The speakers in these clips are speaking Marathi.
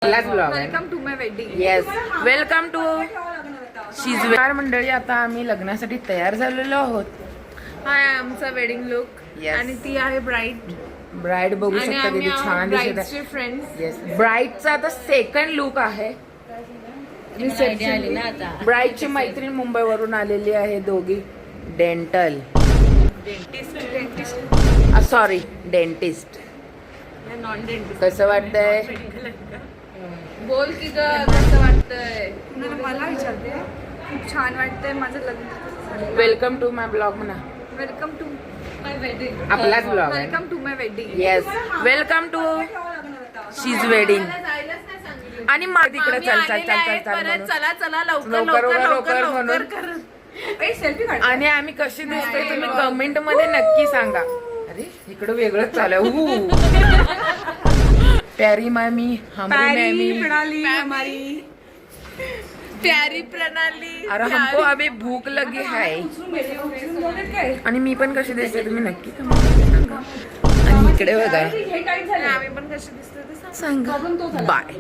Welcome to my wedding. Yes, welcome to Shijwekar मंडळी. आता आम्ही लग्नासाठी तयार झालेलो आहोत. हाय, आमचा वेडिंग लुक आणि ती आहे ब्राईड बघू शकता किती छान दिसत आहे. येस, ब्राईडचा आता सेकंड लुक आहे. ब्राईडची मैत्रीण मुंबईवरून आलेली आहे. दोघी डेंटिस्ट. Non dentist. कसं वाटतंय? बोल की कसं वाटतंय? मला विचारते. खूप छान वाटतंय माझं लग्न. वेलकम टू माय ब्लॉग म्हणा. Welcome to my wedding. आपलाच blog. Welcome to my wedding. Yes, welcome to she's wedding. आणि तिकडे चल चल चल चल चला चला लवकर म्हणून. सेल्फी काढ. आणि आम्ही कशी दिसतोय तुम्ही कमेंट मध्ये नक्की सांगा. अरे इकडं वेगळंच चालू. प्यारी मामी, हमारी प्रणाली, हमारी प्यारी प्रणाली. अरे हमको अभी भूक लगी है. आणि मी पण कशी दिसते तुम्ही नक्की सांगा. आणि इकडे बघा आम्ही पण कशी दिसतोय ते सांगा. बाय.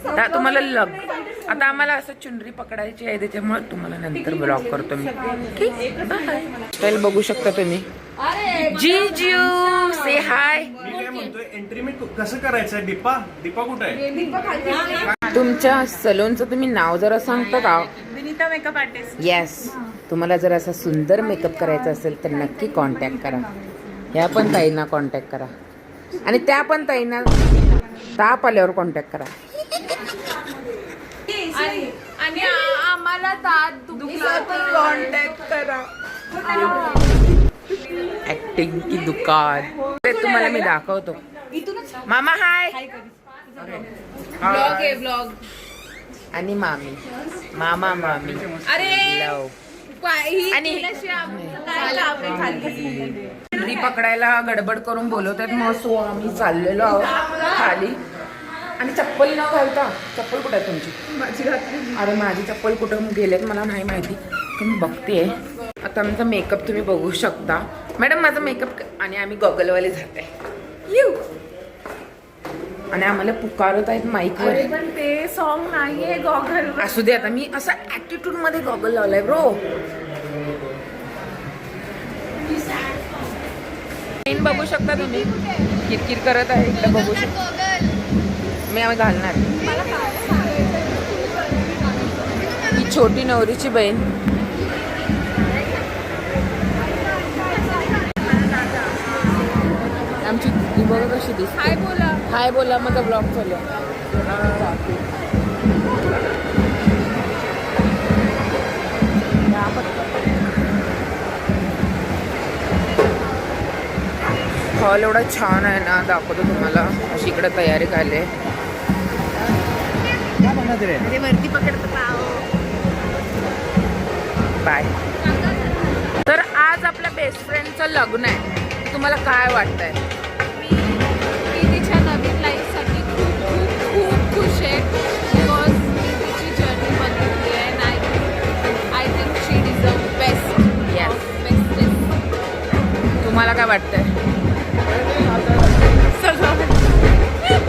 आता तुम्हाला आता आम्हाला असं चुनरी पकडायची आहे, त्याच्यामुळे तुम्हाला नंतर ब्लॉग करतो मी. स्टाईल बघू शकता तुम्ही. जीजू से हाय. मी काय म्हणतोय, एंट्री मी कसं करायचं? दीपा कुठे आहे? तुमच्या सलूनचं तुम्ही नाव जरा सांगता का? Vinita makeup artist. येस, तुम्हाला जर असा सुंदर मेकअप करायचा असेल तर नक्की कॉन्टॅक्ट करा. ह्या पण ताईंना कॉन्टॅक्ट करा आणि त्या पण ताईंना ताप आल्यावर कॉन्टॅक्ट करा. आणि आम्हाला दात दुखला तर कॉन्टॅक्ट करा. ऍक्टिंग की दुकान ते तुम्हाला मी दाखवतो. मामा हाय. ब्लॉग आहे ब्लॉग. आणि मामी, मामा मामी. अरे लव. आणि चुनरी पकडायला गडबड करून बोलवतात. मग सो आम्ही चाललेलो आहोत खाली. आणि चप्पल न घालता. चप्पल कुठे आहे तुमची? अरे माझी चप्पल कुठं गेलेत मला नाही माहिती. तुम्ही बघते. आता आमचा मेकअप तुम्ही बघू शकता. मॅडम माझा मेकअप. आणि आम्ही गॉगलवाले जात आहे. आणि आम्हाला पुकारत आहेत माईकवर. पण ते सॉन्ग नाहीये गॉगल. असू दे, आता मी असा ऍटिट्यूड मध्ये गॉगल लावलाय ब्रो. पेन बघू शकता तुम्ही. किरकिर करत आहे इकडे बघू शकता. मी आम्ही घालणार. ही छोटी नवरीची बहीण. आमची दिदी बघा कशी दिसते. हाय बोला. हाय बोला. माझा ब्लॉग चालू. हॉल एवढा छान आहे ना, दाखवतो तुम्हाला. अशी इकडे तयारी झाली. वरती पकडतो बाय. तर आज आपल्या बेस्ट फ्रेंडचं लग्न आहे. तुम्हाला काय वाटतंय? मी तिच्या नवीन लाईफसाठी खूप खूप खूप खुश आहे. बिकॉज मी तिची जर्नी बघितली आहे. I think she deserve best. Yes. Best. तुम्हाला काय वाटतंय?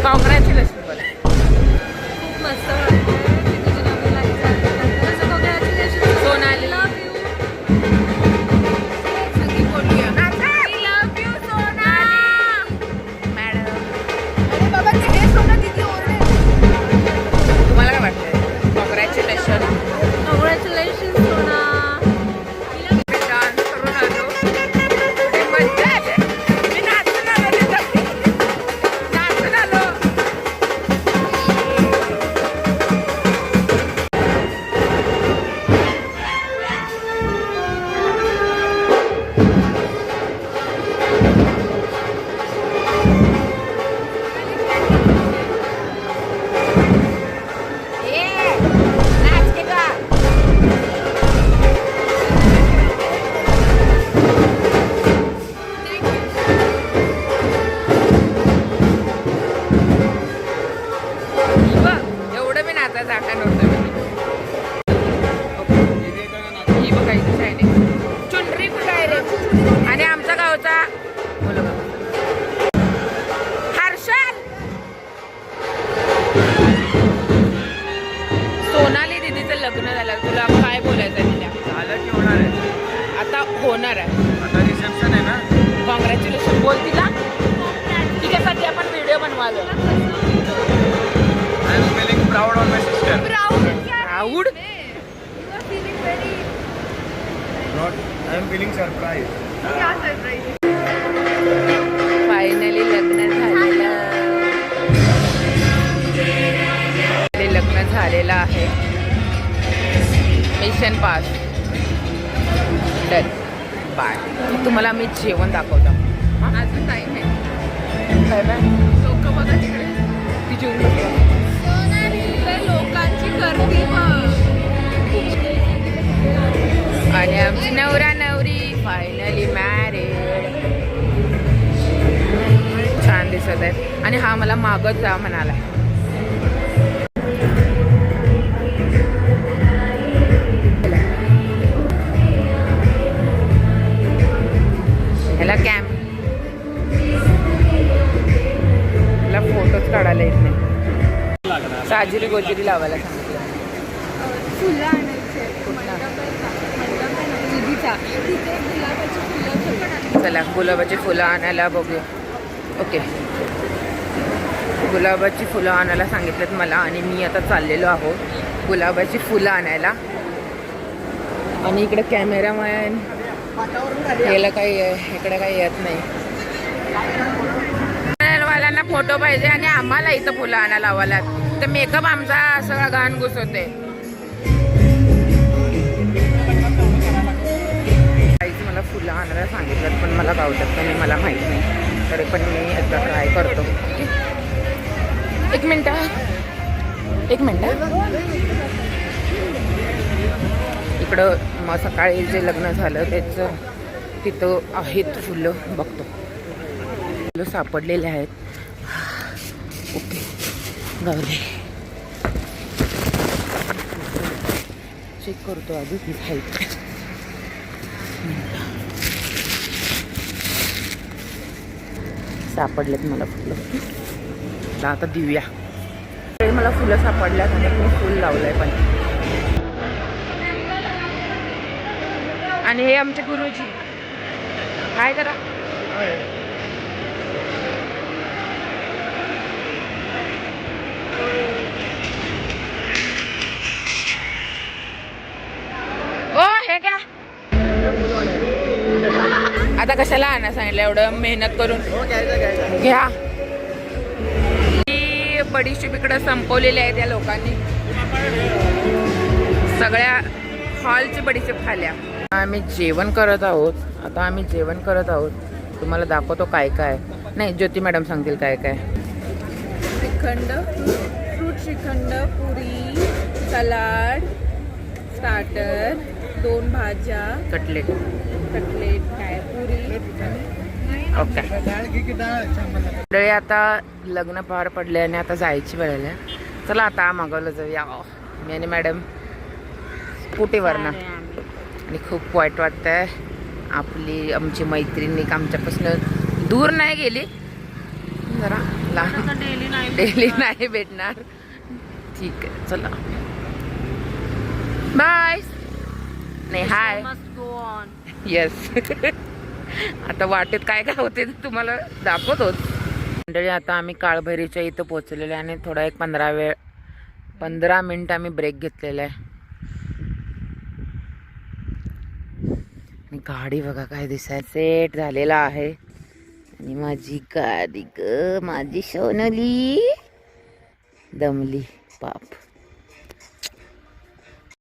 कॉंग्रॅच्युलेशन बोला. खूप मस्त वाटतंय की तुझी नवीन लाईफ झाली. कॉंग्रॅच्युलेशन सोनाली. Love you. संगीत बोलूया. लव्ह यू सोना. मॅडम अरे बाबा ते हे सोना किती ओरडे. तुम्हाला काय वाटतंय? कॉंग्रॅच्युलेशन. कॉंग्रॅच्युलेशन सोना. डान्स करून आलो. पुढे मज्जा आहे. मी नाचून आलो तिथं. नाचून आलो. नाचते का? एवढं मी नाचायचं आका नव्हतं. ही बघा इथे शायनिंग. चुनरी कुठं आहे रे? आणि आमच्या गावचा हर्षल. बोल तिला तिच्यासाठी आपण व्हिडिओ बनवालो. I am feeling proud on my sister. Proud not I am feeling surprise. Finally लग्न झालेलं. लग्न झालेलं आहे. Mission pass. डन. बाय. तुम्हाला मी जेवण दाखवतो. अजून टाइम आहे. काय बाय लोक बघा तिकडे. ती जेवण बघा. तिकडे लोकांची गर्दी बघ. आणि आमची नवरा नवरी फायनली मॅरिड. छान दिसत आहेत. आणि हा मला मागत जा म्हणाला. ह्याला ह्याला फोटोच काढायला येत नाही. साजिरी गोजिरी लावायला सांगितलं. फुलं आणायचे मंडप आहे ना दीदीचा तिथे गुलाबाची फुलं ठेवली. चला गुलाबाची फुलं आणायला बघू. ओके गुलाबाची फुलं आणायला सांगितलेत मला आणि मी आता चाललेलो आहो गुलाबाची फुलं आणायला. आणि इकडे कॅमेरामॅन याला काही इकडे काही येत नाही. वाल्यांना फोटो पाहिजे आणि आम्हाला इथं फुलं आणायला लावायला तर मेकअप आमचा सगळा घाण घुसवते. मला फुलं आणायला सांगितलं पण मला गावतात नाही मला माहित नाही. तरी पण मी एकदा ट्राय करतो. एक मिनटं. इकडं मग सकाळी जे लग्न झालं त्याचं तिथं आहेत फुलं बघतो. फुलं सापडलेले आहेत. ओके गावले चेक करतो आधी ती आहेत. सापडलेत मला फुलं. आता देऊया. मला फुलं सापडल्यात आणि मी फुल लावलंय पण. आणि हे आमचे गुरुजी काय करा ओ हे क्या आता कशाला आणा सांगितलं एवढं मेहनत करून. घ्या. बडीशेप इकडं संपवलेली आहे त्या लोकांनी. सगळ्या हॉलची बडीशेप खाल्या. आम्ही जेवण करत आहोत. आता आम्ही जेवण करत आहोत. तुम्हाला दाखवतो काय काय. नाही ज्योती मॅडम सांगतील काय काय. Shrikhand fruit shrikhand puri salad starter 2 भाज्या कटलेट काय पुरी. ओके मंडळी आता लग्न पार पडले आणि आता जायची वेळ आहे. चला आता मागवलं जाऊया. मी आणि मॅडम स्कूटीवरनं. आणि खूप वाईट वाटतंय. आमची मैत्रिणी आमच्यापासून दूर नाही गेली जरा लहान. डेली नाही भेटणार. ठीक आहे चला बाय. नाही हाय येस. आता वाटेत काय काय होते तुम्हाला दाखवतोच. मंडळी आता आम्ही काळभैरीच्या इथं पोहोचलेलो आहे आणि थोडा एक 15 मिनिट आम्ही ब्रेक घेतलेला आहे. गाडी बघा काय दिसाय सेट झालेला आहे. आणि माझी गाडी ग माझी सोनली दमली पाप.